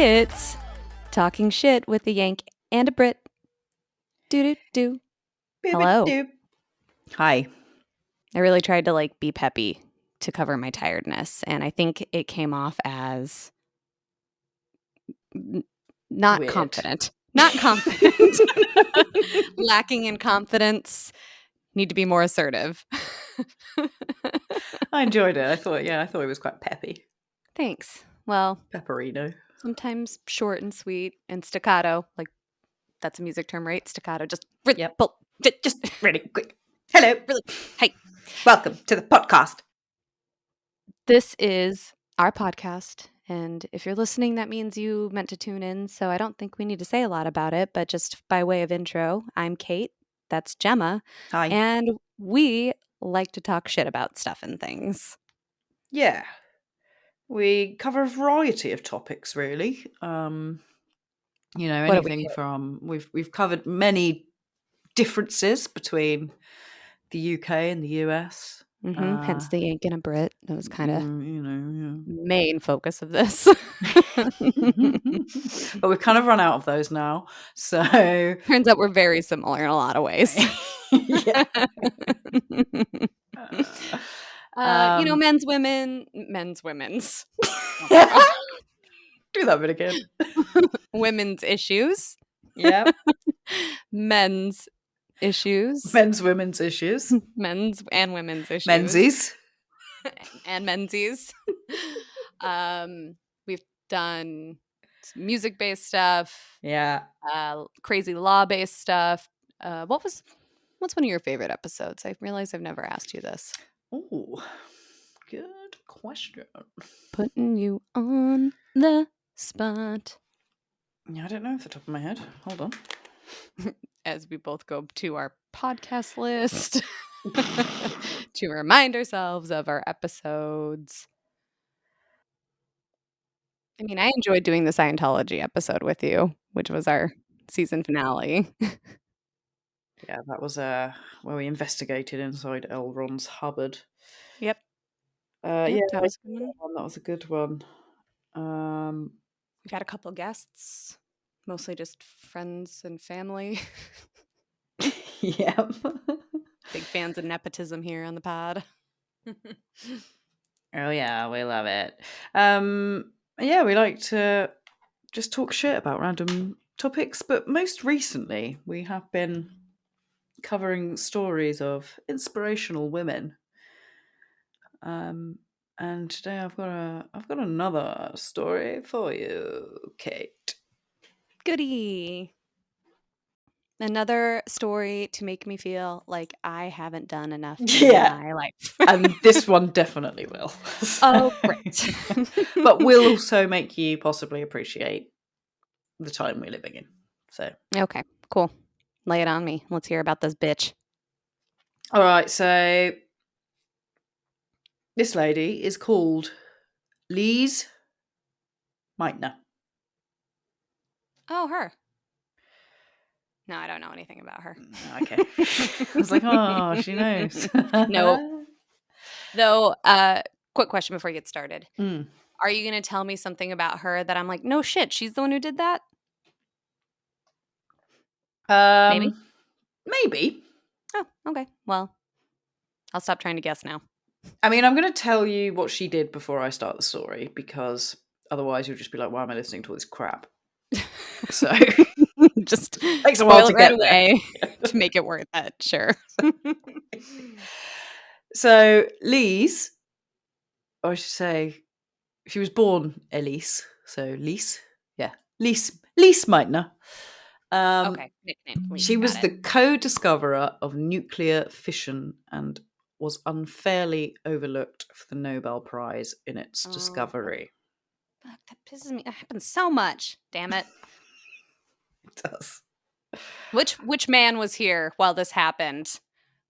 It's Talking Shit with a Yank and a Brit. Do. Hello. Hi. I really tried to be peppy to cover my tiredness, and I think it came off as not Weird. confident. Not confident. Lacking in confidence. Need to be more assertive. I enjoyed it. I thought it was quite peppy. Thanks. Well, Pepperino. sometimes short and sweet and staccato. Like, that's a music term, right? Staccato. Just Yep. Just really quick. Hello. Really. Hey. Welcome to the podcast. This is our podcast, and if you're listening, that means you meant to tune in, so I don't think we need to say a lot about it, but just by way of intro, I'm Kate, that's Gemma, Hi. and we like to talk shit about stuff and things. Yeah. We cover a variety of topics, really. Anything from we've covered many differences between the UK and the US. Hence the Yank and a Brit. That was kind of main focus of this. But we've kind of run out of those now. So turns out we're very similar in a lot of ways. Yeah. Men's, women's. Do that bit again. Women's issues. Yeah. Men's issues. Women's issues. Men's and women's issues. Menzies. And menzies. We've done music-based stuff. Yeah. Crazy law-based stuff. What's one of your favorite episodes? I realize I've never asked you this. Oh, good question. Putting you on the spot. Yeah, I don't know off the top of my head. Hold on. As we both go to our podcast list to remind ourselves of our episodes. I mean, I enjoyed doing the Scientology episode with you, which was our season finale. Yeah, that was where we investigated inside L. Ron's Hubbard. Yep. Yeah, that was a good one. We've had a couple guests, mostly just friends and family. Yeah. Big fans of nepotism here on the pod. Oh yeah, we love it. Yeah, we like to just talk shit about random topics, but most recently we have been covering stories of inspirational women. And today I've got another story for you, Kate. Goody. Another story to make me feel like I haven't done enough in my life. And this one definitely will. Oh, great. But will also make you possibly appreciate the time we're living in. So okay, cool. Lay it on me. Let's hear about this bitch. All right, so this lady is called Lise Meitner. Oh, her. No, I don't know anything about her. Okay. I was like, oh, she knows. No. Though, quick question before you get started. Are you going to tell me something about her that I'm like, no shit, she's the one who did that? Maybe. Oh, okay. Well, I'll stop trying to guess now. I mean, I'm going to tell you what she did before I start the story, because otherwise you'll just be like, why am I listening to all this crap? So just takes a while to get there to make it worth it. Sure. So Lise, or I should say, she was born Elise. So Lise, yeah, Lise Meitner. Okay, nickname. She was the co-discoverer of nuclear fission and was unfairly overlooked for the Nobel Prize in its discovery. Fuck, that pisses me. It happens so much. Damn it. It does. Which man was here while this happened?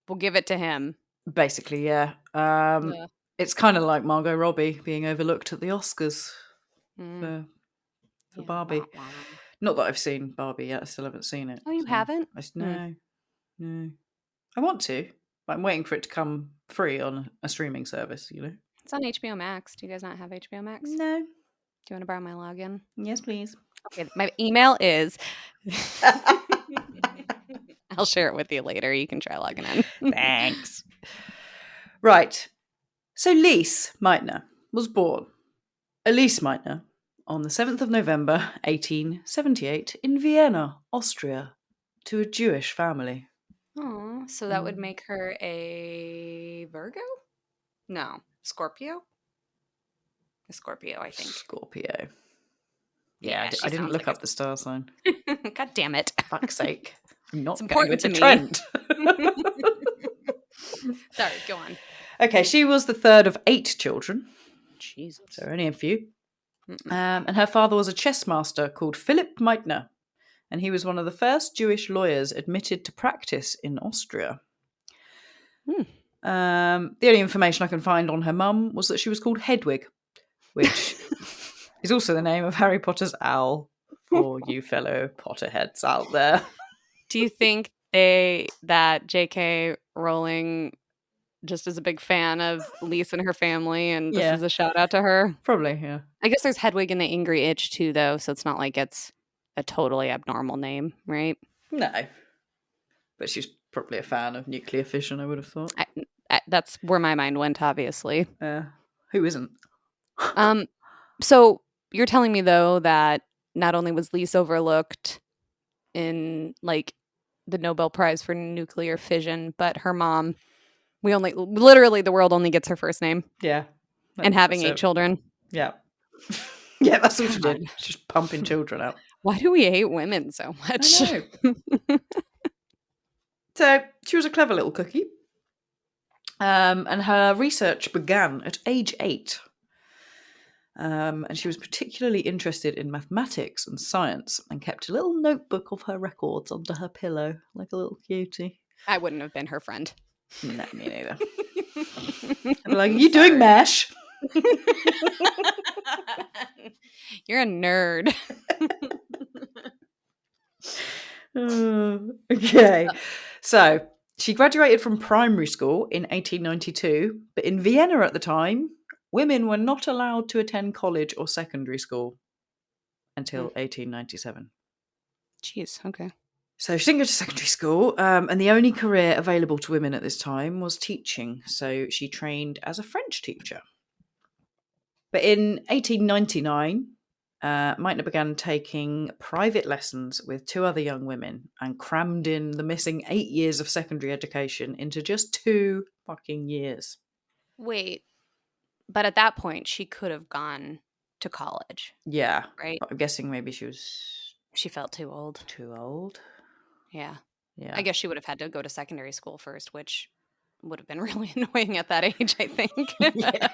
We'll give it to him. Basically, yeah. It's kind of like Margot Robbie being overlooked at the Oscars for Barbie. Wow. Not that I've seen Barbie yet. I still haven't seen it. Oh, you haven't? No. I want to, but I'm waiting for it to come free on a streaming service, you know. It's on HBO Max. Do you guys not have HBO Max? No. Do you want to borrow my login? Yes, please. Okay, my email is. I'll share it with you later. You can try logging in. Thanks. Right. So Lise Meitner was born. Lise Meitner on the 7th of November, 1878, in Vienna, Austria, to a Jewish family. Oh, so that would make her a Virgo? No, Scorpio? A Scorpio, I think. Scorpio. Yeah, Yeah, I she didn't sounds look like up the star sign. a. God damn it. Fuck's sake. I'm It's not going important with to the me. trend. Sorry, go on. Okay, she was the third of 8 children, Jesus. so only a few. And her father was a chess master called Philip Meitner, and he was one of the first Jewish lawyers admitted to practice in Austria. The only information I can find on her mum was that she was called Hedwig, which is also the name of Harry Potter's owl, for you fellow Potterheads out there. Do you think that J.K. Rowling just is a big fan of Lise and her family, and this Yeah, is a shout out to her? probably, yeah. I guess there's Hedwig and the Angry Itch too, though, so it's not like it's a totally abnormal name, right? No. But she's probably a fan of nuclear fission, I would have thought. That's where my mind went, obviously. Who isn't? So you're telling me though that not only was Lise overlooked in like the Nobel Prize for nuclear fission, but her mom, literally the world only gets her first name. Yeah. And having That's 8 it. children. Yeah. Yeah, that's all she God. did. She's just pumping children out. Why do we hate women so much? I know. So she was a clever little cookie. And her research began at age 8. And she was particularly interested in mathematics and science and kept a little notebook of her records under her pillow, like a little cutie. I wouldn't have been her friend. No, me neither. I'd be like, are you doing MASH? You're a nerd. Okay. So she graduated from primary school in 1892, but in Vienna at the time, women were not allowed to attend college or secondary school until 1897. Jeez, okay. So she didn't go to secondary school, and the only career available to women at this time was teaching. So she trained as a French teacher. But in 1899, Meitner began taking private lessons with 2 other young women and crammed in the missing 8 years of secondary education into just 2 fucking years. Wait, but at that point, she could have gone to college. Yeah. Right? I'm guessing maybe she felt too old. Too old? Yeah. Yeah. I guess she would have had to go to secondary school first, which would have been really annoying at that age, I think. Yeah.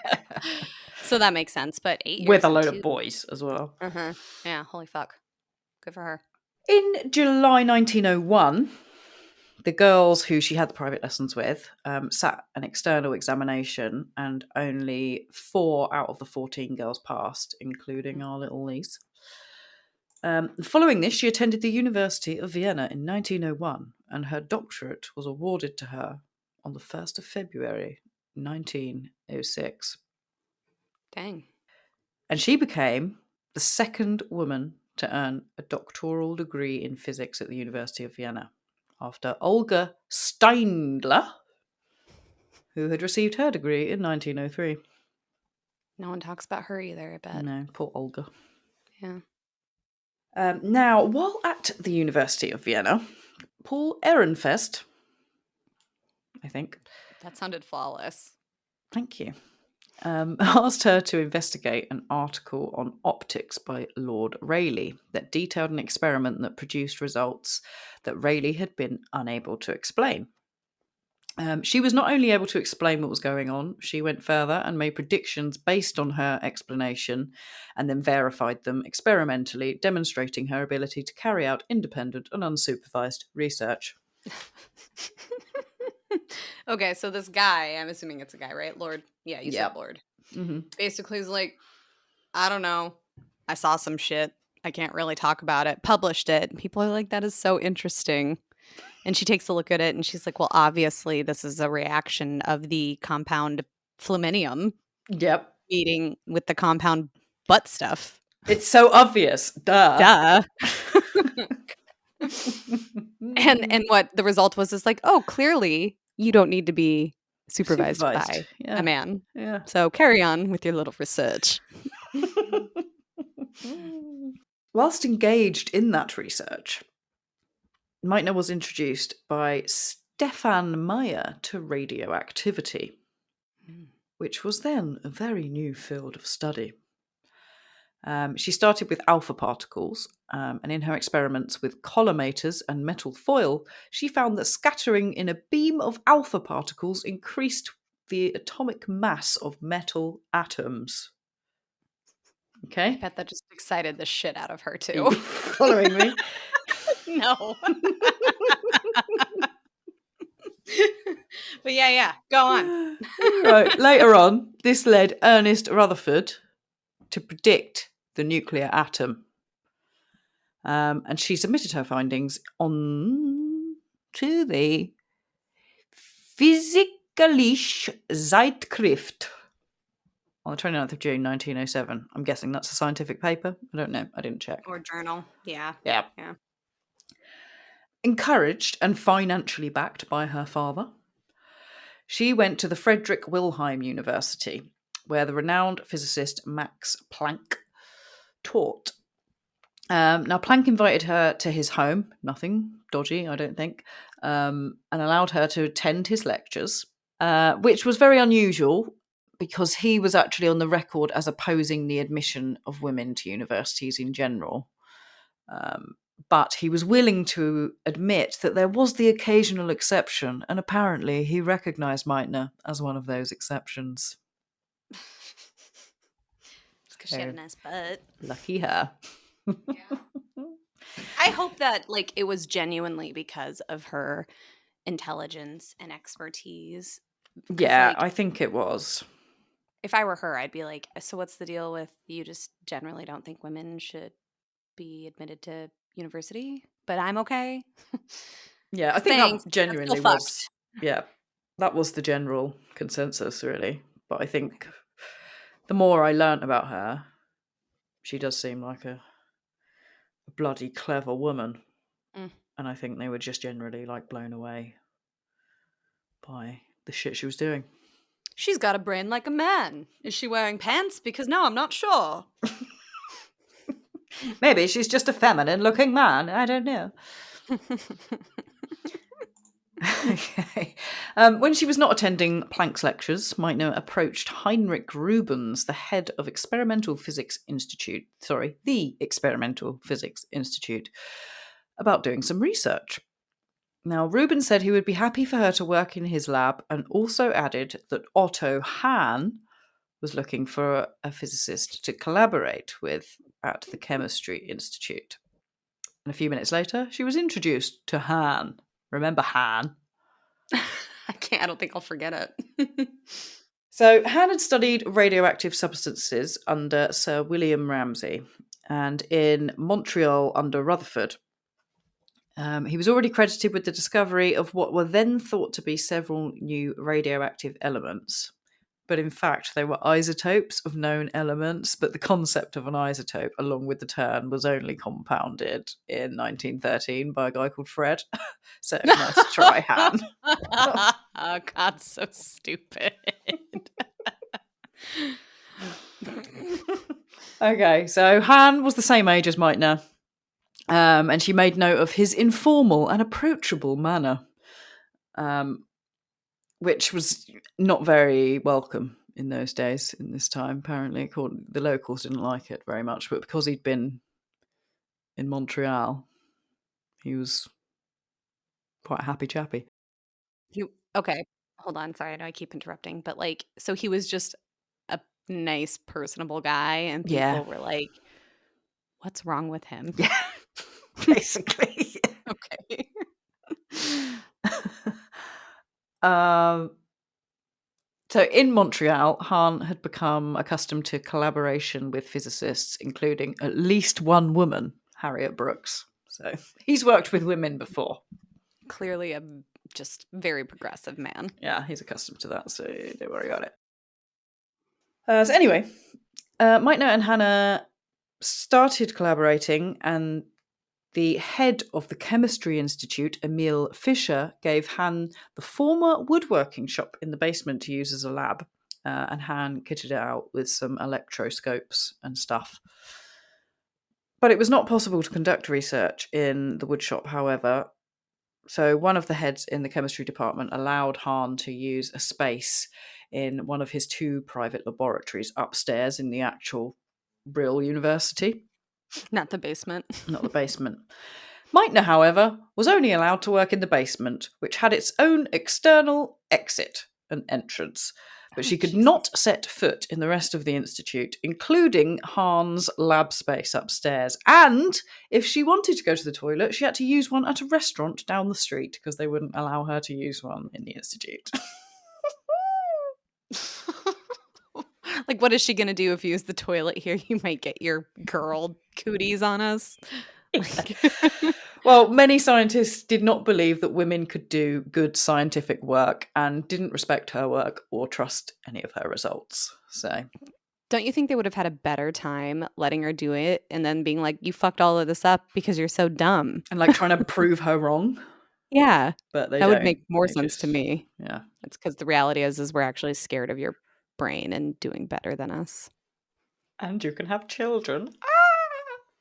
So that makes sense, but 8 years With a and load 2. of boys as well. Yeah, holy fuck. Good for her. In July 1901, the girls who she had the private lessons with sat an external examination, and only 4 out of the 14 girls passed, including our little Lise. Following this, she attended the University of Vienna in 1901, and her doctorate was awarded to her on the 1st of February 1906. Dang. And she became the second woman to earn a doctoral degree in physics at the University of Vienna, after Olga Steindler, who had received her degree in 1903. No one talks about her either, I bet. No, poor Olga. Yeah. Now, while at the University of Vienna, Paul Ehrenfest, I think. That sounded flawless. Thank you. Asked her to investigate an article on optics by Lord Rayleigh that detailed an experiment that produced results that Rayleigh had been unable to explain. She was not only able to explain what was going on, she went further and made predictions based on her explanation and then verified them experimentally, demonstrating her ability to carry out independent and unsupervised research. Okay, so this guy, I'm assuming it's a guy, right? Lord. Yeah, you said Lord. Mm-hmm. Basically, he's like, I don't know. I saw some shit. I can't really talk about it. Published it. People are like, that is so interesting. And she takes a look at it and she's like, well, obviously, this is a reaction of the compound flaminium Yep. meeting with the compound butt stuff. It's so obvious. Duh. Duh. And what the result was is like, oh, clearly you don't need to be supervised by a Yeah. man. Yeah. So carry on with your little research. Whilst engaged in that research, Meitner was introduced by Stefan Meyer to radioactivity, which was then a very new field of study. She started with alpha particles, and in her experiments with collimators and metal foil, she found that scattering in a beam of alpha particles increased the atomic mass of metal atoms. I Okay? bet that just excited the shit out of her Are too. you following me? No. But yeah, go on. Right. Later on, this led Ernest Rutherford to predict the nuclear atom. And she submitted her findings on to the Physikalische Zeitschrift on the 29th of June 1907. I'm guessing that's a scientific paper. I don't know. I didn't check. Or journal. Yeah. Yeah. Yeah. Encouraged and financially backed by her father, she went to the Friedrich Wilhelm University, where the renowned physicist Max Planck taught. Now, Planck invited her to his home, nothing dodgy, I don't think, and allowed her to attend his lectures, which was very unusual because he was actually on the record as opposing the admission of women to universities in general. But he was willing to admit that there was the occasional exception, and apparently he recognised Meitner as one of those exceptions. It's because she had a nice butt. Lucky her. Yeah. I hope that like it was genuinely because of her intelligence and expertise. Because Yeah, like I think it was. if I were her, I'd be like, so what's the deal with you just generally don't think women should be admitted to university? But I'm okay. Yeah, I think that Thanks. That's still genuinely was, fucked. yeah, that was the general consensus, really. But I think the more I learnt about her, she does seem like a bloody clever woman. Mm. And I think they were just generally like blown away by the shit she was doing. She's got a brain like a man. Is she wearing pants? Because now I'm not sure. Maybe she's just a feminine looking man. I don't know. Okay. When she was not attending Planck's lectures, Meitner approached Heinrich Rubens, the head of Experimental Physics Institute, the Experimental Physics Institute, about doing some research. Now, Rubens said he would be happy for her to work in his lab and also added that Otto Hahn was looking for a physicist to collaborate with at the Chemistry Institute. And a few minutes later, she was introduced to Hahn. Remember Hahn? I don't think I'll forget it. So, Hahn had studied radioactive substances under Sir William Ramsay and in Montreal under Rutherford. He was already credited with the discovery of what were then thought to be several new radioactive elements. But in fact, they were isotopes of known elements, but the concept of an isotope, along with the term, was only compounded in 1913 by a guy called Fred. So, nice try, Han. Oh, God, so stupid. Okay, so Han was the same age as Meitner, and she made note of his informal and approachable manner, which was not very welcome in those days, in this time, apparently. The locals didn't like it very much, but because he'd been in Montreal, he was quite a happy chappy. Okay, hold on. Sorry, I know I keep interrupting, but like, so he was just a nice, personable guy, and Yeah. people were like, "What's wrong with him?" Yeah, basically. Okay. um, so in Montreal, Hahn had become accustomed to collaboration with physicists, including at least one woman, Harriet Brooks. So he's worked with women before. Clearly a just very progressive man. Yeah, he's accustomed to that, so don't worry about it. So anyway, Meitner and Hannah started collaborating, and the head of the Chemistry Institute, Emil Fischer, gave Han the former woodworking shop in the basement to use as a lab. And Han kitted it out with some electroscopes and stuff. But it was not possible to conduct research in the woodshop, however. So one of the heads in the chemistry department allowed Han to use a space in one of his 2 private laboratories upstairs in the actual real university. Not the basement. Not the basement. Meitner, however, was only allowed to work in the basement, which had its own external exit and entrance. But she could not set foot in the rest of the institute, including Han's lab space upstairs. And if she wanted to go to the toilet, she had to use one at a restaurant down the street because they wouldn't allow her to use one in the institute. Like, what is she going to do if you use the toilet here? You might get your girl cooties on us. Well, many scientists did not believe that women could do good scientific work and didn't respect her work or trust any of her results. So, don't you think they would have had a better time letting her do it and then being like, you fucked all of this up because you're so dumb? And like trying to prove her wrong. Yeah. But they that don't. Would make more They sense to me. Yeah. It's because the reality is we're actually scared of your brain and doing better than us. And you can have children.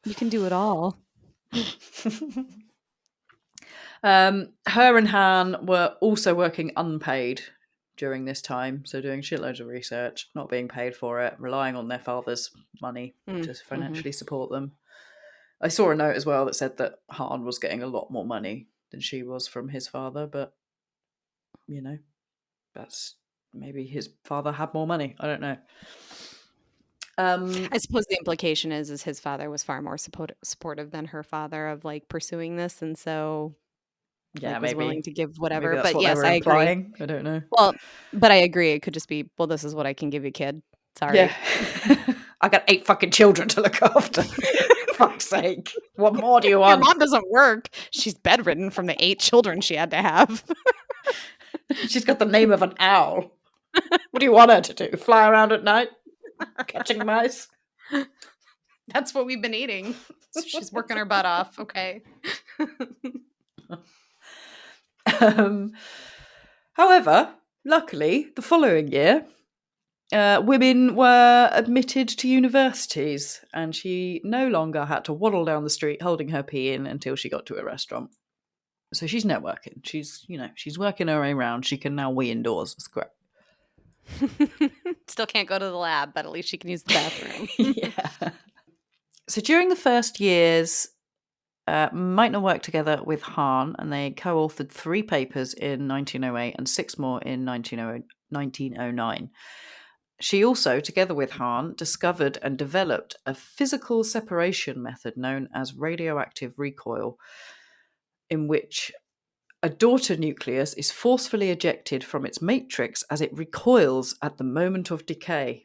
You can do it all. Her and Han were also working unpaid during this time, so doing shitloads of research, not being paid for it, relying on their father's money to financially support them. I saw a note as well that said that Han was getting a lot more money than she was from his father, but you know, that's maybe his father had more money. I don't know. I suppose the implication is his father was far more supportive than her father of like pursuing this, and so yeah, was maybe willing to give whatever. Maybe that's But what yes, they were I implying. agree. I don't know. Well, but I agree. It could just be, well, this is what I can give you, kid. Sorry. Yeah. I got 8 fucking children to look after. For fuck's sake. What more do you want? Your mom doesn't work. She's bedridden from the 8 children she had to have. She's got the name of an owl. What do you want her to do? Fly around at night? Catching mice? That's what we've been eating. So she's working her butt off. Okay. However, luckily, the following year, women were admitted to universities, and she no longer had to waddle down the street holding her pee in until she got to a restaurant. So she's networking. She's working her way around. She can now wee indoors. It's great. Still can't go to the lab, but at least she can use the bathroom. Yeah. So during the first years, Meitner worked together with Han, and they co-authored 3 papers in 1908 and 6 more in 1909. She also, together with Han, discovered and developed a physical separation method known as radioactive recoil, in which a daughter nucleus is forcefully ejected from its matrix as it recoils at the moment of decay.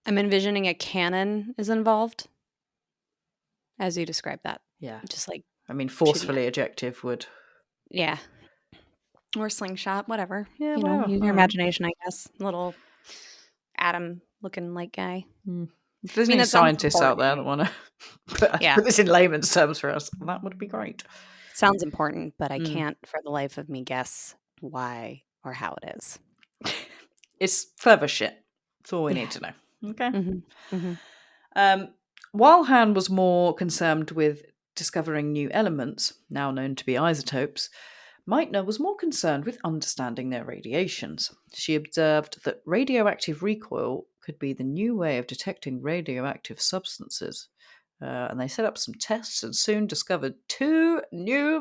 I'm envisioning a cannon is involved, as you described that. Yeah. Just like, I mean, forcefully ejective would... Yeah. Or slingshot, whatever. Yeah, use your imagination, I guess. Little atom-looking light guy. If there's any scientists out there that want to put this in layman's terms for us, that would be great. Sounds important, but I can't for the life of me guess why or how it is. It's clever shit. That's all we need to know. Okay. While Han was more concerned with discovering new elements, now known to be isotopes, Meitner was more concerned with understanding their radiations. She observed that radioactive recoil could be the new way of detecting radioactive substances. And they set up some tests and soon discovered 2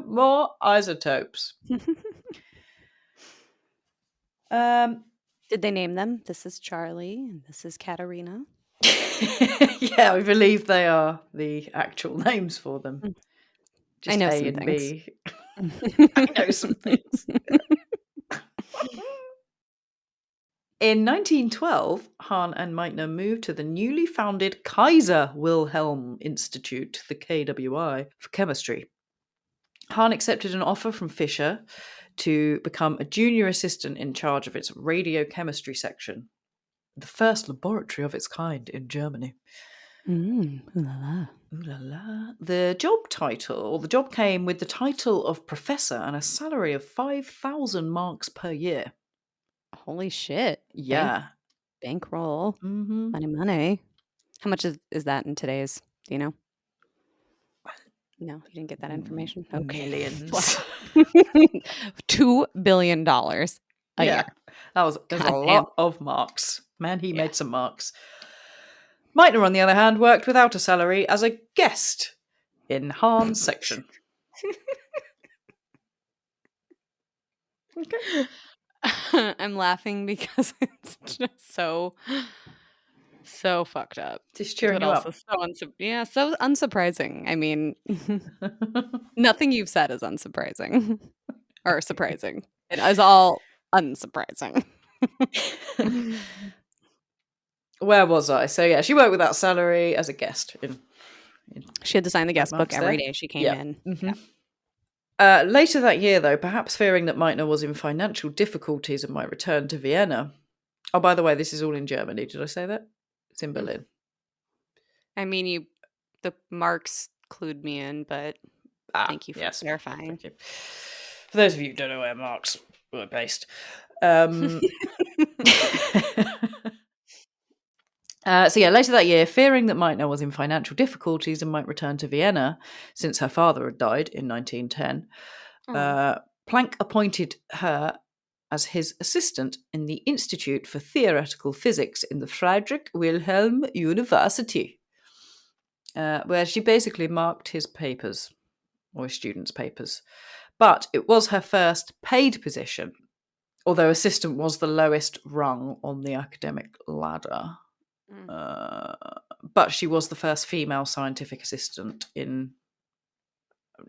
more isotopes. Did they name them? This is Charlie and this is Katerina. Yeah, I believe they are the actual names for them. Just I know A some and things. B. I know some things. In 1912, Han and Meitner moved to the newly founded Kaiser Wilhelm Institute, the KWI, for chemistry. Han accepted an offer from Fischer to become a junior assistant in charge of its radiochemistry section, the first laboratory of its kind in Germany. Ooh la la. The job came with the title of professor and a salary of 5,000 marks per year. Holy shit. Yeah. Bankroll. Mm-hmm. Money. How much is that in today's? Do you know? No, you didn't get that information? Okay. Millions. $2 billion a Yeah. year. There's a God damn. lot of marks. Man, he Yeah. made some marks. Meitner, on the other hand, worked without a salary as a guest in Hahn's section. Okay. I'm laughing because it's just so fucked up. Just cheering But you also up. so so unsurprising. I mean, nothing you've said is unsurprising or surprising. It is all unsurprising. Where was I? So yeah, she worked without salary as a guest in She had to sign the red guest book marks every there. day she came Yeah. in. Mm-hmm. Yeah. Later that year, though, perhaps fearing that Meitner was in financial difficulties and might return to Vienna. Oh, by the way, this is all in Germany. Did I say that? It's in Berlin. I mean, the marks clued me in, but thank you for Yes. clarifying. Thank you. For those of you who don't know where marks were based. So yeah, later that year, fearing that Meitner was in financial difficulties and might return to Vienna, since her father had died in 1910, Planck appointed her as his assistant in the Institute for Theoretical Physics in the Friedrich Wilhelm University, where she basically marked his papers, or his students' papers. But it was her first paid position, although assistant was the lowest rung on the academic ladder. But she was the first female scientific assistant in...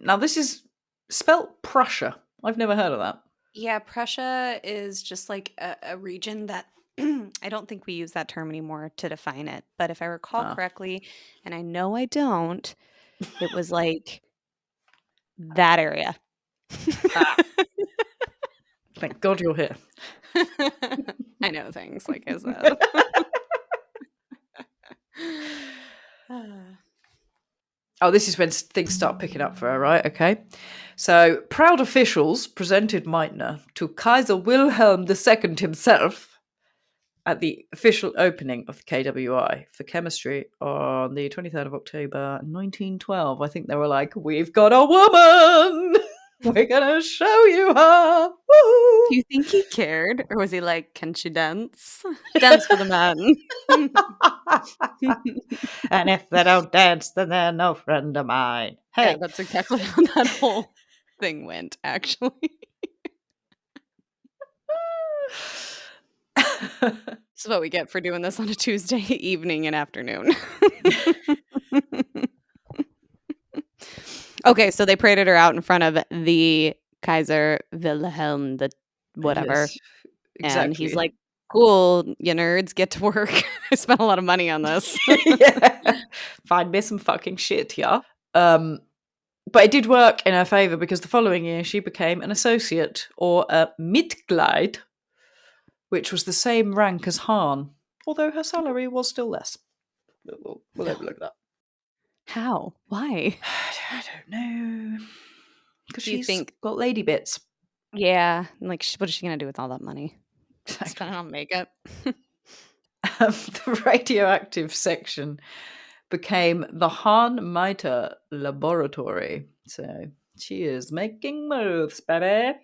Now, this is spelt Prussia. I've never heard of that. Yeah, Prussia is just like a region that I don't think we use that term anymore to define it. But if I recall correctly, and I know I don't, it was like that area. Thank God you're here. I know things, like I said. Oh, this is when things start picking up for her, right? Okay. So, proud officials presented Meitner to Kaiser Wilhelm II himself at the official opening of the KWI for chemistry on the 23rd of October 1912. I think they were like, "We've got a woman! We're going to show you her!" Woo! Do you think he cared? Or was he like, can she dance? Dance for the man. And if they don't dance, then they're no friend of mine. Hey. Yeah, that's exactly how that whole thing went, actually. This is what we get for doing this on a Tuesday evening and afternoon. Okay, so they paraded her out in front of the Kaiser Wilhelm, the whatever. Yes, And he's exactly. like, cool, you nerds, get to work. I spent a lot of money on this. Yeah. Find me some fucking shit, yeah. But it did work in her favour because the following year she became an associate, or a Mitglied, which was the same rank as Hahn, although her salary was still less. We'll overlook that. How? Why? I don't know. Because Do you she's think? got lady bits. Yeah, like what is she gonna do with all that money? Exactly. Spend it on makeup. The radioactive section became the Hahn Meitner Laboratory. So she is making moves, baby.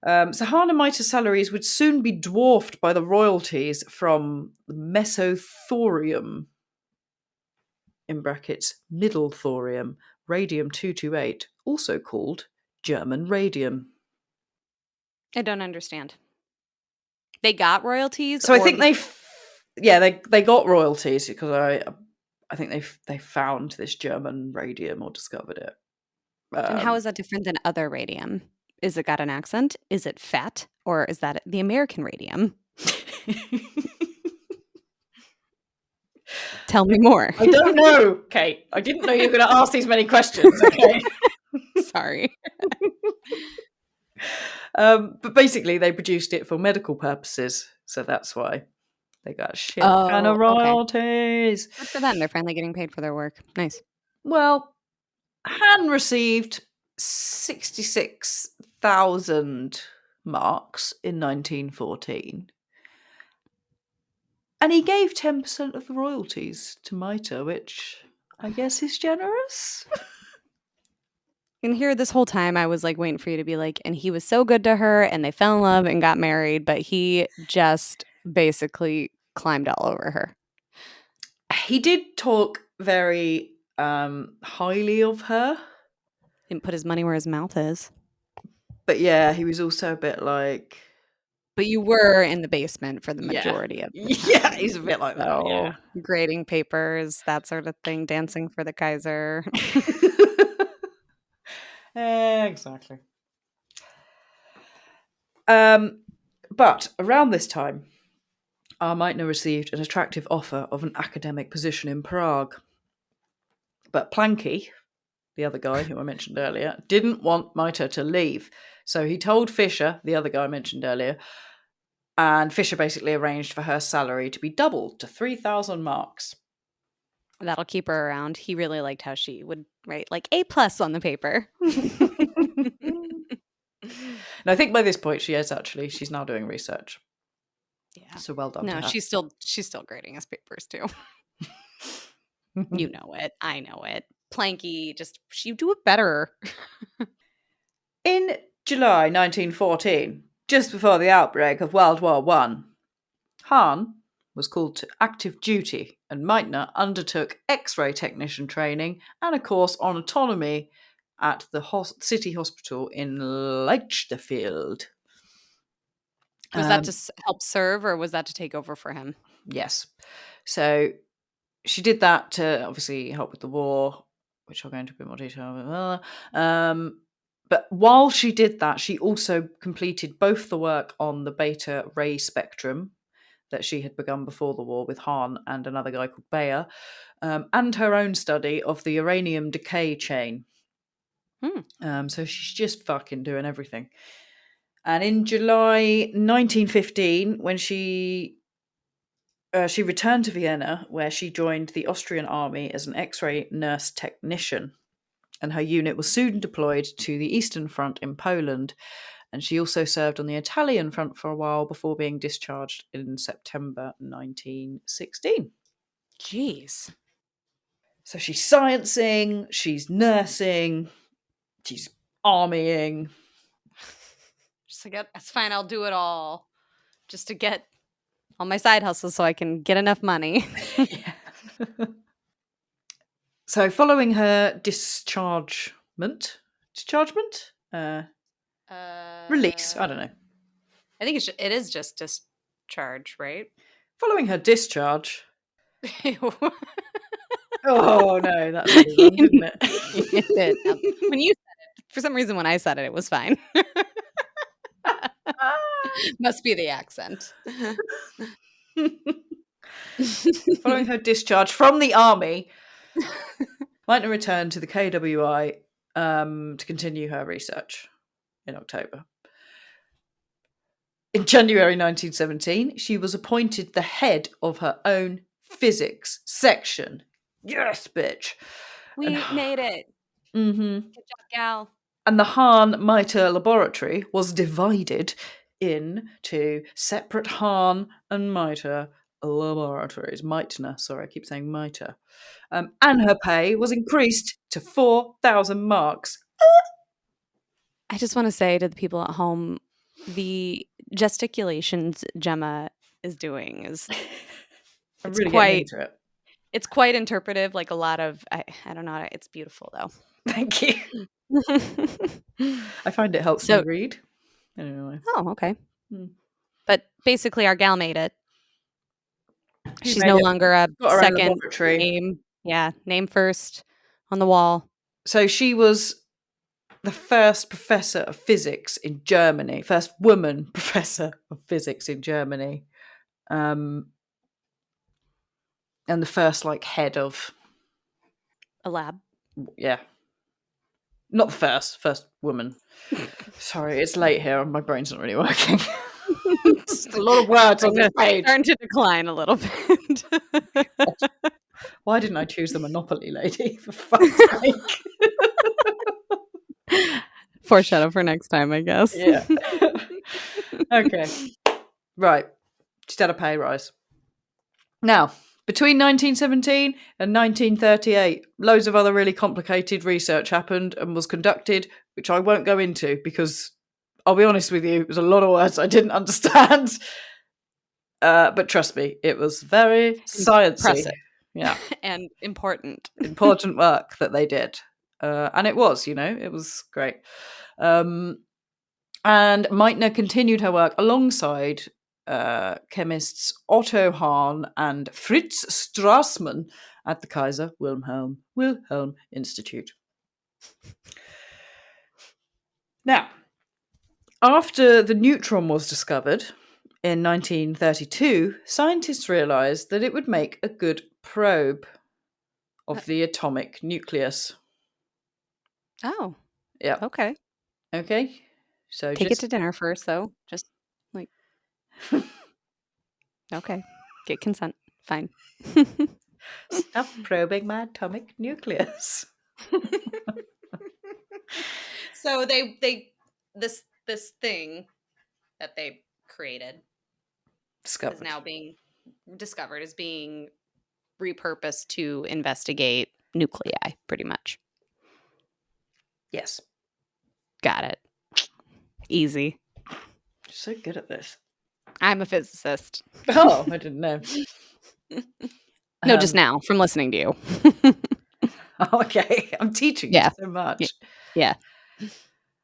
So Hahn and Meitner's salaries would soon be dwarfed by the royalties from the mesothorium, in brackets, middle thorium, radium-228, also called German radium. I don't understand. They got royalties, So I or think they got royalties because I think they found this German radium or discovered it. and how is that different than other radium? Is it got an accent? Is it fat? Or is that the American radium? Tell me more. I don't know, Kate. I didn't know you were going to ask these many questions. Okay. Sorry. But basically, they produced it for medical purposes, so that's why They got a shit ton of Oh, okay. royalties. Good for them. They're finally getting paid for their work. Nice. Well, Han received 66,000 marks in 1914. And he gave 10% of the royalties to Maita, which I guess is generous. And here this whole time I was like waiting for you to be like, and he was so good to her and they fell in love and got married, but he just basically climbed all over her. He did talk very highly of her. Didn't put his money where his mouth is. But yeah, he was also a bit like... But you were in the basement for the Yeah. majority of the Yeah, time. he's a bit like that, yeah. So grading papers, that sort of thing, dancing for the Kaiser. Exactly. But around this time, Meitner received an attractive offer of an academic position in Prague. But Planky, the other guy who I mentioned earlier, didn't want Maita to leave. So he told Fisher, the other guy I mentioned earlier, and Fisher basically arranged for her salary to be doubled to 3,000 marks. That'll keep her around. He really liked how she would write like A+ on the paper. And I think by this point she is actually, she's now doing research. Yeah. So well done to No, her. she's still grading his papers too. You know it. I know it. Planky, just she do it better. In July 1914, just before the outbreak of World War I, Hahn was called to active duty and Meitner undertook X-ray technician training and a course on autonomy at the city hospital in Lichterfield. Was that to help serve or was that to take over for him? Yes. So she did that to obviously help with the war, which I'll go into a bit more detail. But while she did that, she also completed both the work on the beta ray spectrum that she had begun before the war with Hahn and another guy called Bayer, and her own study of the uranium decay chain. So she's just fucking doing everything. And in July 1915, when she returned to Vienna, where she joined the Austrian army as an X-ray nurse technician. And her unit was soon deployed to the Eastern Front in Poland. And she also served on the Italian front for a while before being discharged in September 1916. Jeez. So she's sciencing, she's nursing, she's armying. Just to get, that's fine, I'll do it all. Just to get all my side hustles so I can get enough money. Yeah. So following her dischargement? Release, I don't know. I think it is just discharge, right? Following her discharge... Oh no, that sounded wrong, didn't it? It did. When you said it, for some reason, when I said it, it was fine. Must be the accent. Following her discharge from the army, Meitner returned to the KWI to continue her research in October. In January 1917, she was appointed the head of her own physics section. Yes, bitch. We made it. Mm-hmm. Good job, gal. And the Hahn-Meitner laboratory was divided into separate Hahn and Meitner laboratories. Meitner, sorry, I keep saying Meitner. And her pay was increased to 4,000 marks. I just want to say to the people at home, the gesticulations Gemma is doing is I'm it's really getting quite into it. it's quite interpretive. Like a lot of I don't know. It's beautiful though. Thank you. I find it helps me read. Anyway. Oh, okay. But basically, our gal made it. She's no longer a second name. Yeah, name first on the wall. So she was the first professor of physics in Germany, first woman professor of physics in Germany, and the first head of a lab. Yeah, not the first woman. Sorry, it's late here and my brain's not really working. Just a lot of words on this page. Starting to decline a little bit. Why didn't I choose the Monopoly lady, for fuck's sake? Foreshadow for next time, I guess. Yeah. Okay. Right. She's had a pay rise. Now, between 1917 and 1938, loads of other really complicated research happened and was conducted, which I won't go into because I'll be honest with you, it was a lot of words I didn't understand. But trust me, it was very sciencey. Impressive. Yeah. And important. Important work that they did. And it was, it was great. And Meitner continued her work alongside chemists Otto Hahn and Fritz Strassmann at the Kaiser Wilhelm Institute. Now, after the neutron was discovered in 1932, scientists realized that it would make a good probe of the atomic nucleus. Oh. Yeah. Okay. Okay. So Take it to dinner first, though. Just like. Okay. Get consent. Fine. Stop probing my atomic nucleus. So this thing that they created is now being discovered, is being repurposed to investigate nuclei, pretty much. Yes. Got it. Easy. You're so good at this. I'm a physicist. Oh, I didn't know. No, just now from listening to you. Okay, I'm teaching you so much. Yeah.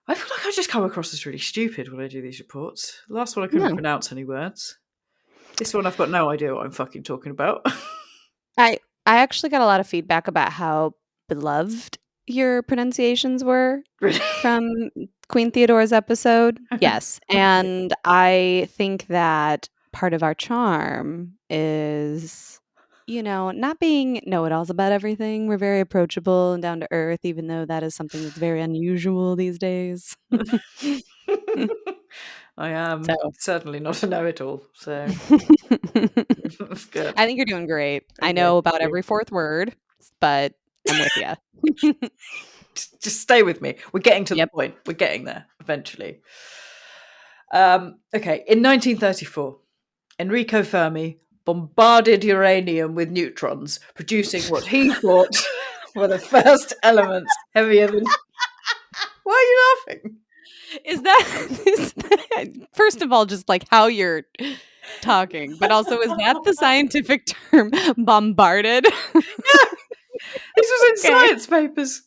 I feel like I just come across as really stupid when I do these reports. The last one I couldn't pronounce any words. This one I've got no idea what I'm fucking talking about. I actually got a lot of feedback about how beloved your pronunciations were from Queen Theodore's episode. Yes. And I think that part of our charm is, not being know-it-alls about everything. We're very approachable and down to earth, even though that is something that's very unusual these days. I am certainly not a know-it-all, so that's good. I think you're doing great. Okay, I know about every fourth word, but I'm with you. Just stay with me. We're getting to the point. We're getting there eventually. Okay, in 1934, Enrico Fermi bombarded uranium with neutrons, producing what he thought were the first elements heavier than... Why are you laughing? Is that first of all, just like how you're talking, but also is that the scientific term, bombarded? Yeah. This was in science papers.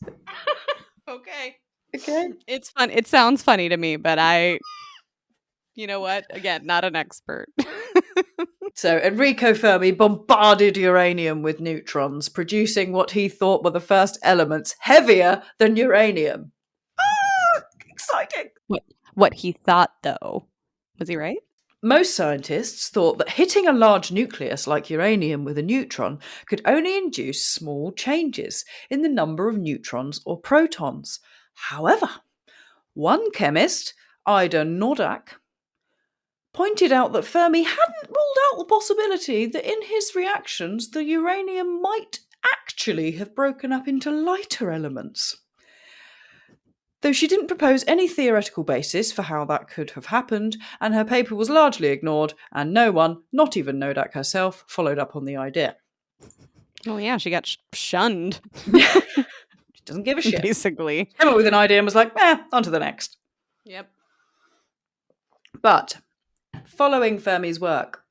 Okay. It's fun. It sounds funny to me, but you know what? Again, not an expert. So Enrico Fermi bombarded uranium with neutrons, producing what he thought were the first elements heavier than uranium. Exciting. What he thought, though. Was he right? Most scientists thought that hitting a large nucleus like uranium with a neutron could only induce small changes in the number of neutrons or protons. However, one chemist, Ida Noddack, pointed out that Fermi hadn't ruled out the possibility that in his reactions the uranium might actually have broken up into lighter elements. Though she didn't propose any theoretical basis for how that could have happened, and her paper was largely ignored, and no one, not even Noddack herself, followed up on the idea. Oh yeah, she got shunned. She doesn't give a shit. Basically. Came up with an idea and was like, on to the next. Yep. But, following Fermi's work,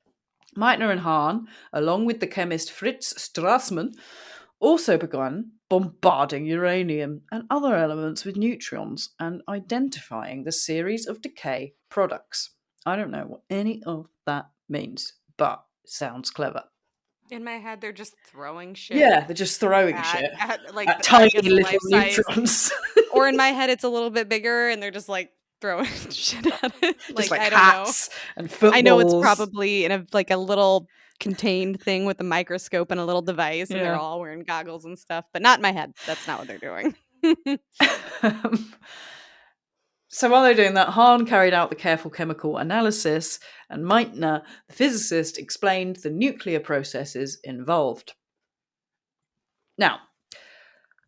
Meitner and Hahn, along with the chemist Fritz Strassmann, also began bombarding uranium and other elements with neutrons and identifying the series of decay products. I don't know what any of that means, but it sounds clever. In my head, they're just throwing shit. Yeah, they're just throwing shit at tiny little neutrons. Or in my head, it's a little bit bigger, and they're just like throwing shit at it. Like I hats don't know. And footballs. I know it's probably in a little contained thing with a microscope and a little device, and they're all wearing goggles and stuff, but not in my head. That's not what they're doing. So while they were doing that, Hahn carried out the careful chemical analysis, and Meitner, the physicist, explained the nuclear processes involved. Now,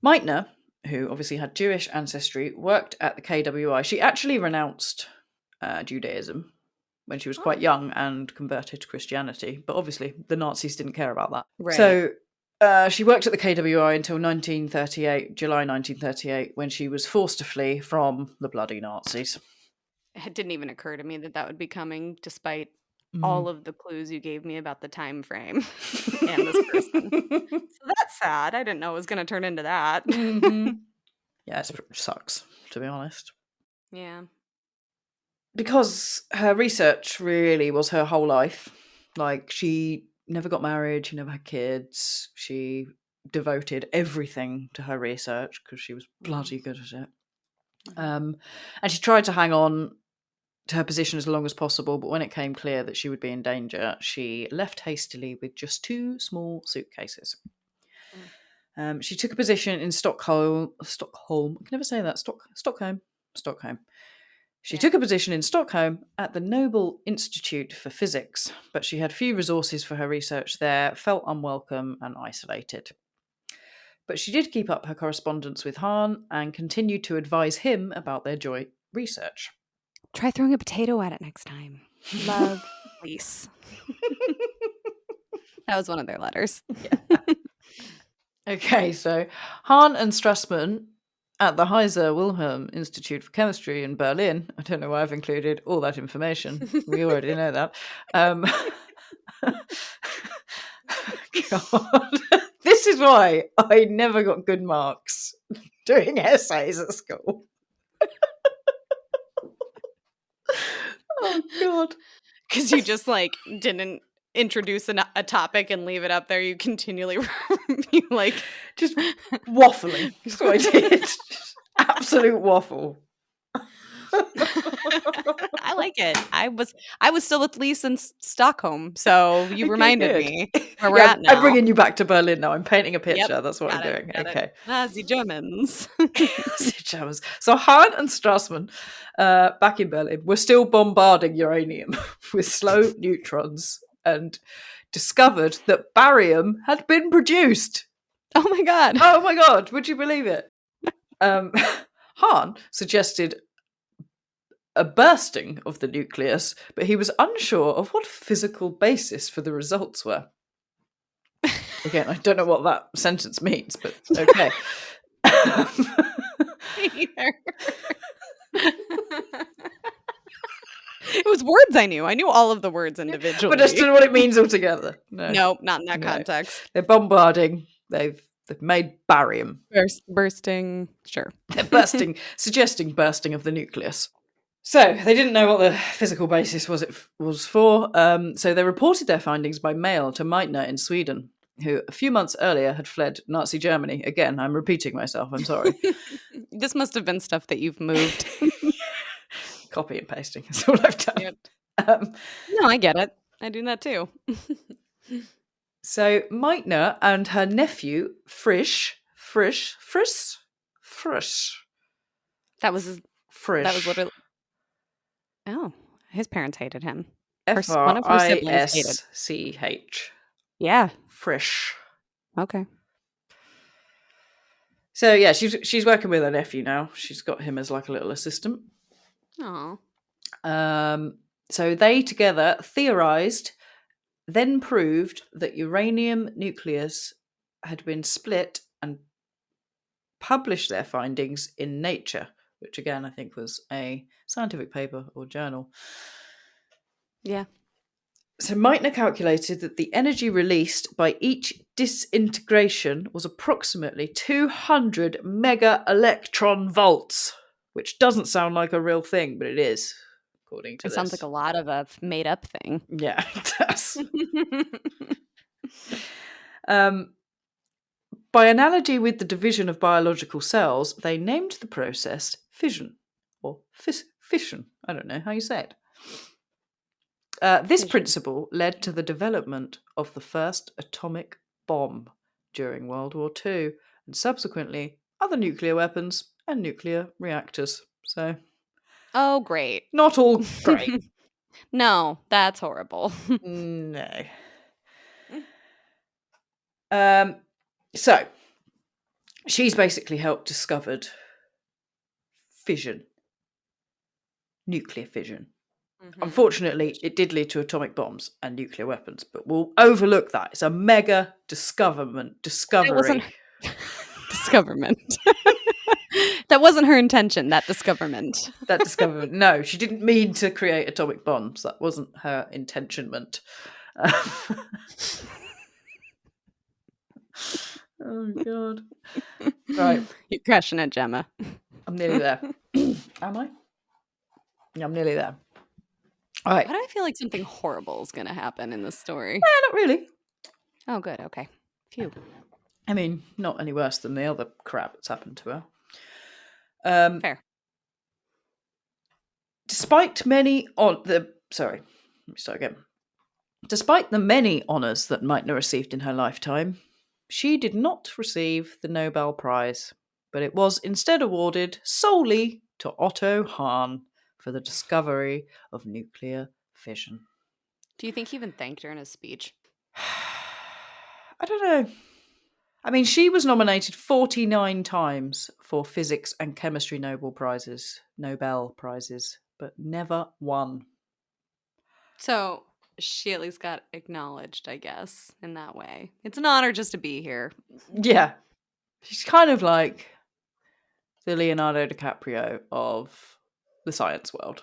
Meitner, who obviously had Jewish ancestry, worked at the KWI. She actually renounced Judaism when she was quite young and converted to Christianity, but obviously the Nazis didn't care about that. Right. So she worked at the KWI until 1938, July 1938, when she was forced to flee from the bloody Nazis. It didn't even occur to me that that would be coming, despite all of the clues you gave me about the time frame and this person. So that's sad. I didn't know it was going to turn into that. Yeah, it sucks, to be honest. Yeah. Because her research really was her whole life. Like, she never got married, she never had kids. She devoted everything to her research because she was bloody good at it. And she tried to hang on to her position as long as possible, but when it came clear that she would be in danger, she left hastily with just 2 small suitcases. She took a position in Stockholm. I can never say that. Stockholm. She took a position in Stockholm at the Nobel Institute for Physics, but she had few resources for her research there, felt unwelcome and isolated. But she did keep up her correspondence with Hahn and continued to advise him about their joint research. Try throwing a potato at it next time. Love, Lise. That was one of their letters. Yeah. Okay, so Hahn and Strassmann at the Heiser Wilhelm Institute for Chemistry in Berlin. I don't know why I've included all that information. We already know that. God. This is why I never got good marks doing essays at school. Oh, God. Because you just, didn't introduce a topic and leave it up there. You continually you just waffling. That's what I did. Absolute waffle. I like it. I was still with Lise in Stockholm, so you Okay, reminded good. me where we're at now. I'm bringing you back to Berlin now. I'm painting a picture. Yep, That's what I'm doing. Okay. The Germans. The Germans. So Hahn and Strassmann, back in Berlin, were still bombarding uranium with slow neutrons and discovered that barium had been produced. Oh my God. Oh my God. Would you believe it? Hahn suggested a bursting of the nucleus, but he was unsure of what physical basis for the results were. Again, I don't know what that sentence means, but okay. Me either. It was words I knew. I knew all of the words individually. But I just don't know what it means altogether. No. Nope, not in that context. They're bombarding. They've made barium. Bursting, sure. They're suggesting bursting of the nucleus. So they didn't know what the physical basis was for. So they reported their findings by mail to Meitner in Sweden, who a few months earlier had fled Nazi Germany. Again, I'm repeating myself. I'm sorry. This must have been stuff that you've moved. Copy and pasting is all I've done. Yep. No, I get it. I do that too. So Meitner and her nephew, Frisch. That was Frisch. That was literally. Oh, his parents hated him. Frisch. One of her siblings hated. Yeah. Frisch. Okay. So yeah, she's working with her nephew now. She's got him as like a little assistant. Oh. So they together theorized, then proved that uranium nucleus had been split and published their findings in Nature, which again I think was a scientific paper or journal. Yeah. So Meitner calculated that the energy released by each disintegration was approximately 200 mega electron volts, which doesn't sound like a real thing, but it is, according to this. It sounds like a lot of a made-up thing. Yeah, it does. By analogy with the division of biological cells, they named the process fission, or fission. I don't know how you say it. This principle led to the development of the first atomic bomb during World War II, and subsequently other nuclear weapons and nuclear reactors. So Oh, great. Not all great. No, that's horrible. No. So she's basically helped discovered fission, nuclear fission. Mhm. Unfortunately, it did lead to atomic bombs and nuclear weapons, but we'll overlook that. It's a mega It wasn't discovery. Discoverment. That wasn't her intention, that discoverment. That discovery. No, she didn't mean to create atomic bombs. That wasn't her intentionment. Oh, God. Right. You're crushing it, Gemma. I'm nearly there. Am I? Yeah, I'm nearly there. All right. Why do I feel like something horrible is gonna happen in this story? Not really. Oh, good, okay. Phew. I mean, not any worse than the other crap that's happened to her. Fair. Despite many sorry, let me start again. Despite the many honours that Meitner received in her lifetime, she did not receive the Nobel Prize, but it was instead awarded solely to Otto Hahn for the discovery of nuclear fission. Do you think he even thanked her in his speech? I don't know. I mean, she was nominated 49 times for physics and chemistry Nobel Prizes, but never won. So she at least got acknowledged, I guess, in that way. It's an honor just to be here. Yeah. She's kind of like the Leonardo DiCaprio of the science world.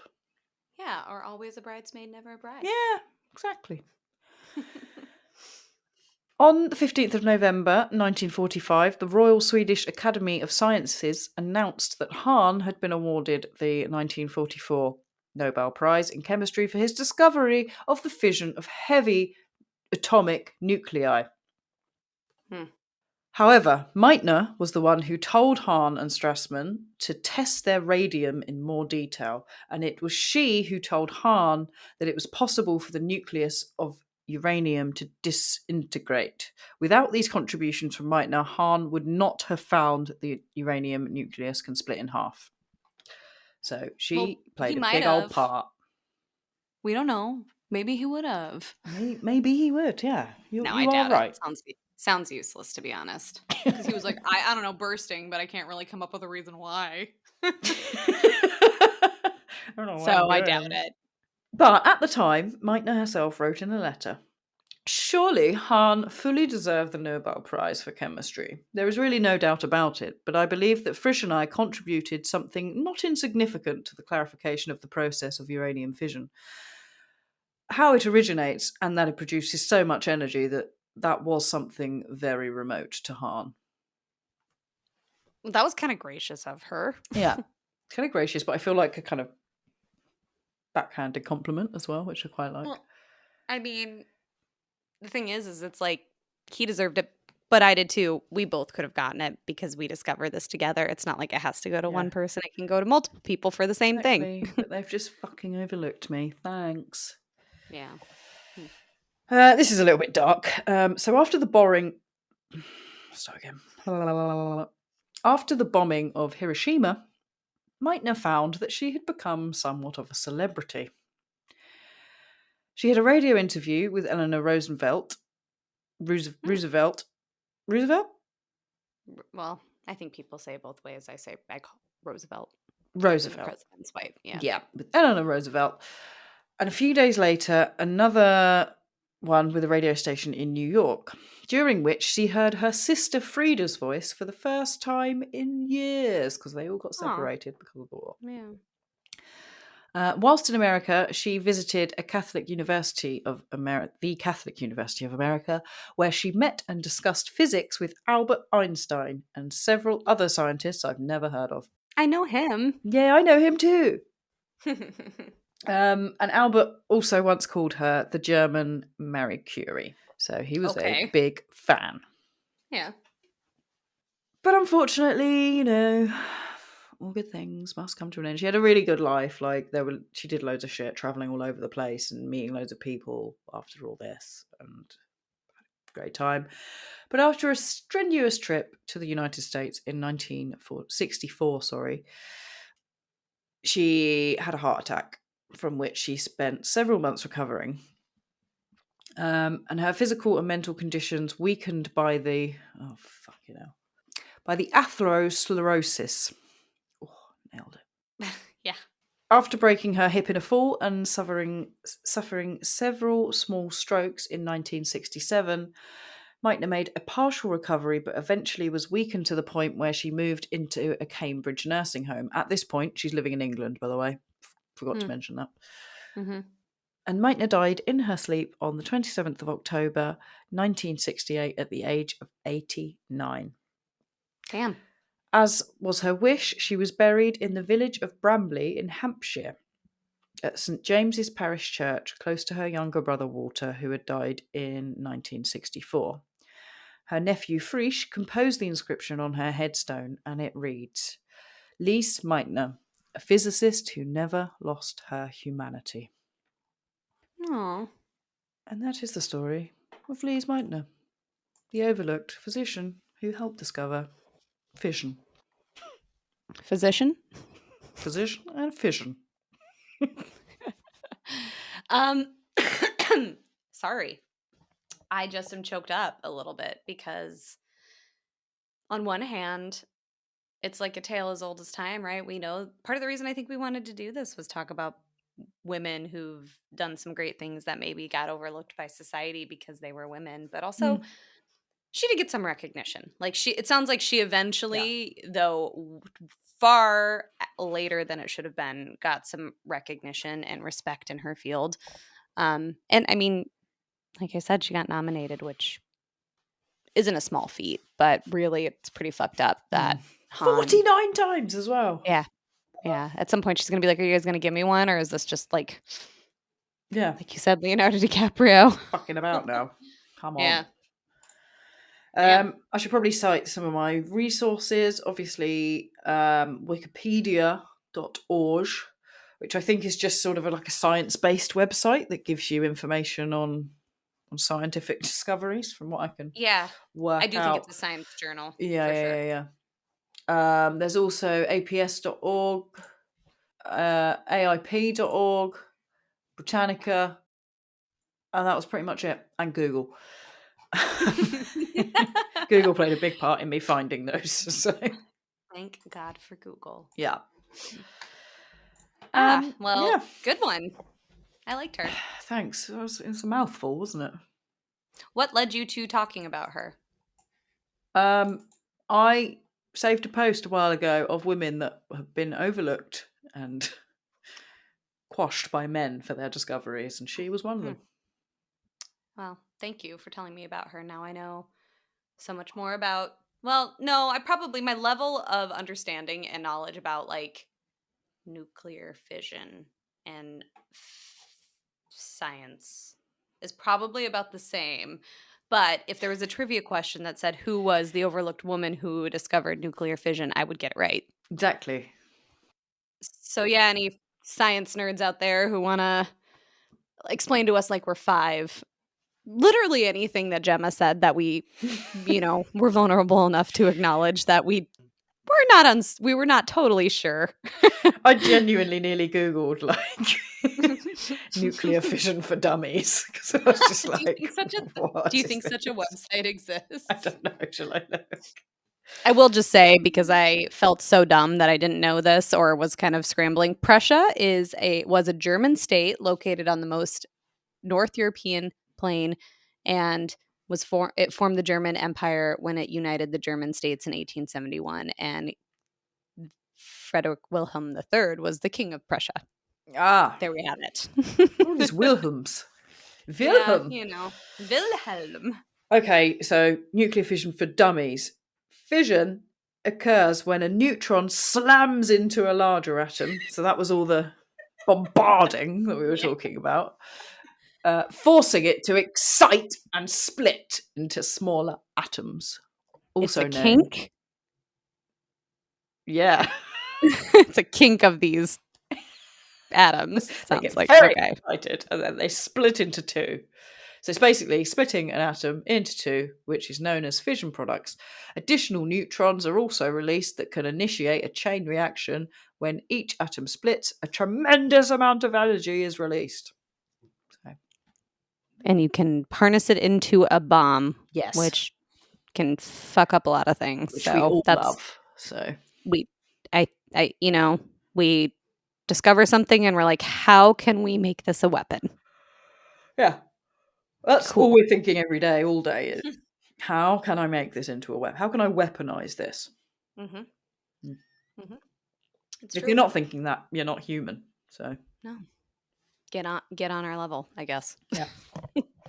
Yeah, or always a bridesmaid, never a bride. Yeah, exactly. On the 15th of November 1945, the Royal Swedish Academy of Sciences announced that Hahn had been awarded the 1944 Nobel Prize in Chemistry for his discovery of the fission of heavy atomic nuclei. However, Meitner was the one who told Hahn and Strassmann to test their radium in more detail, and it was she who told Hahn that it was possible for the nucleus of uranium to disintegrate. Without these contributions from Meitner, Hahn would not have found the uranium nucleus can split in half. So she played he a might big old have. part. We don't know. Maybe he would have. Maybe he would, yeah. No, I You are doubt it. right. Sounds useless, to be honest. Because he was like, I don't know, bursting, but I can't really come up with a reason why. I don't know what I'm So I doubt doing. it. But at the time, Meitner herself wrote in a letter, surely Hahn fully deserved the Nobel Prize for chemistry. There is really no doubt about it, but I believe that Frisch and I contributed something not insignificant to the clarification of the process of uranium fission. How it originates and that it produces so much energy that was something very remote to Hahn. That was kind of gracious of her. Yeah, kind of gracious, but I feel like a kind of backhanded compliment as well, which I quite like. Well, I mean, the thing is it's like he deserved it, but I did too. We both could have gotten it because we discovered this together. It's not like it has to go to Yeah, one person. It can go to multiple people for the same thing. exactly. But they've just fucking overlooked me. Thanks. Yeah. This is a little bit dark. So after the start again. After the bombing of Hiroshima, Meitner found that she had become somewhat of a celebrity. She had a radio interview with Eleanor Roosevelt. Roosevelt? Well, I think people say it both ways. I call Roosevelt. The Roosevelt. president's wife. Yeah. Yeah, with Eleanor Roosevelt. And a few days later, another one with a radio station in New York, during which she heard her sister Frida's voice for the first time in years, because they all got Aw. separated because of the war. Yeah. Whilst in America, she visited a Catholic University of America, the Catholic University of America, where she met and discussed physics with Albert Einstein and several other scientists I've never heard of. I know him. Yeah, I know him too. And Albert also once called her the German Marie Curie. So he was a Okay. big fan. Yeah. But unfortunately, all good things must come to an end. She had a really good life. She did loads of shit, traveling all over the place and meeting loads of people after all this, and had a great time. But after a strenuous trip to the United States in 1964, she had a heart attack from which she spent several months recovering. And her physical and mental conditions weakened by the atherosclerosis. Oh, nailed it. Yeah. After breaking her hip in a fall and suffering several small strokes in 1967, Meitner made a partial recovery, but eventually was weakened to the point where she moved into a Cambridge nursing home. At this point, she's living in England, by the way. Forgot to mention that. Mm-hmm. And Meitner died in her sleep on the 27th of October, 1968, at the age of 89. Damn. As was her wish, she was buried in the village of Bramley in Hampshire at St James's Parish Church, close to her younger brother Walter, who had died in 1964. Her nephew Frisch composed the inscription on her headstone, and it reads, Lise Meitner, a physicist who never lost her humanity. Aww. And that is the story of Lise Meitner, the overlooked physician who helped discover fission. Physician? Physician and fission. Sorry. I just am choked up a little bit because on one hand, it's like a tale as old as time, right? We know part of the reason I think we wanted to do this was talk about women who've done some great things that maybe got overlooked by society because they were women, but also she did get some recognition. Like it sounds like she eventually, though far later than it should have been, got some recognition and respect in her field. And I mean, like I said, she got nominated, which isn't a small feat, but really it's pretty fucked up that 49 times as well. Yeah. Yeah. At some point she's going to be like, are you guys going to give me one? Or is this just like, like you said, Leonardo DiCaprio? Fucking about now. Come on. Yeah. I should probably cite some of my resources. Obviously, wikipedia.org, which I think is just sort of like a science-based website that gives you information on scientific discoveries, from what I can work out. I do think it's a science journal. Yeah. There's also aps.org, aip.org, Britannica, and that was pretty much it. And Google. Google played a big part in me finding those. So. Thank God for Google. Yeah. Good one. I liked her. Thanks. It was a mouthful, wasn't it? What led you to talking about her? I saved a post a while ago of women that have been overlooked and quashed by men for their discoveries, and she was one of them. Well, thank you for telling me about her. Now I know so much more about, my level of understanding and knowledge about like nuclear fission and science is probably about the same. But if there was a trivia question that said who was the overlooked woman who discovered nuclear fission, I would get it right. Exactly. So yeah, any science nerds out there who want to explain to us like we're five, literally anything that Gemma said that we, were vulnerable enough to acknowledge that we were not totally sure. I genuinely nearly Googled like nuclear fission for dummies because I was just like, do you think such a website exists? I don't know. Shall I look? I will just say, because I felt so dumb that I didn't know this or was kind of scrambling. Prussia was a German state located on the most North European plain, and it formed the German Empire when it united the German states in 1871. And Frederick Wilhelm III was the king of Prussia. There we have it. All these Wilhelms. Wilhelm. Yeah, Wilhelm. Okay, so nuclear fission for dummies. Fission occurs when a neutron slams into a larger atom. So that was all the bombarding that we were talking about. Forcing it to excite and split into smaller atoms. Also it's a kink? Yeah. It's a kink of these atoms. Sounds like very excited, and then they split into two. So it's basically splitting an atom into two, which is known as fission products. Additional neutrons are also released that can initiate a chain reaction. When each atom splits, a tremendous amount of energy is released. So, And you can harness it into a bomb, yes, which can fuck up a lot of things. which we So all that's love. So we we discover something and we're like, how can we make this a weapon? yeah, that's all Cool. we're thinking every day, all day is, how can I make this into a weapon? How can I weaponize this? Mm-hmm. Mm. Mm-hmm. It's If true. you're not thinking that, you're not human. So No. Get on our level, I guess. yeah,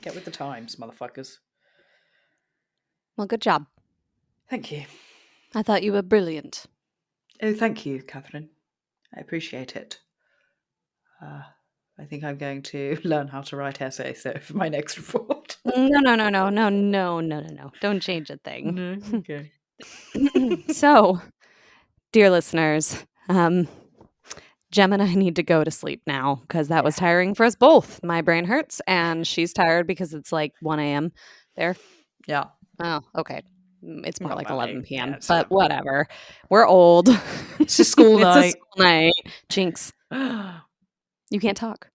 get with the times, motherfuckers. Well, good job. Thank you. I thought you were brilliant. Oh, thank you, Catherine. I appreciate it. I think I'm going to learn how to write essays for my next report. No. Don't change a thing. No, okay. So, dear listeners, Gemma and I need to go to sleep now because that was tiring for us both. My brain hurts and she's tired because it's like 1 a.m. there. Yeah. Oh, okay. It's more Not like that 11 late. Yeah, p.m., it's but 11. whatever. We're old. It's a school It's a night. school night. Jinx. You can't talk.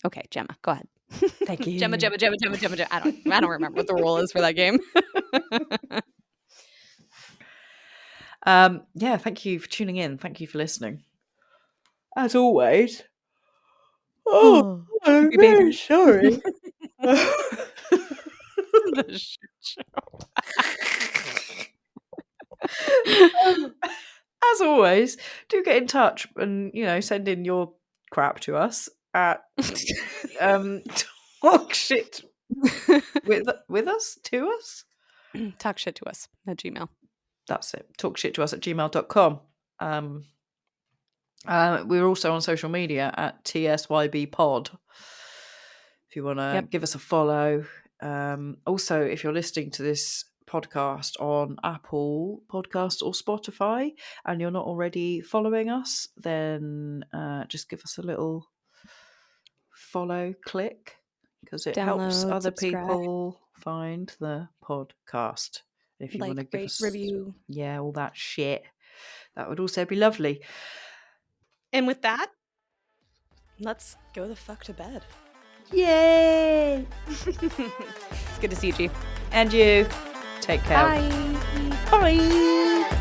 Okay, Gemma, go ahead. Thank you. Gemma. I don't remember what the rule is for that game. Yeah, thank you for tuning in. Thank you for listening. As always. Oh, I'm Creepy very baby. sorry. The shit show. As always, do get in touch and send in your crap to us at talk shit with us to us. Talk shit to us at Gmail. That's it. Talk shit to us at gmail.com. We're also on social media at TSYB Pod. If you want to give us a follow. Also, if you're listening to this podcast on Apple Podcast or Spotify and you're not already following us, then just give us a little follow click because it helps Download, other subscribe, people find the podcast. If you want to give rate, us review. all that shit, that would also be lovely. And with that, let's go the fuck to bed. Yay! It's good to see you, G. And you. Take care. Bye. Bye.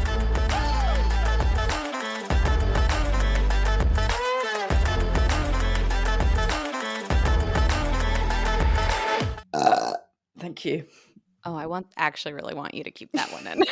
Thank you. Oh, I actually really want you to keep that one in.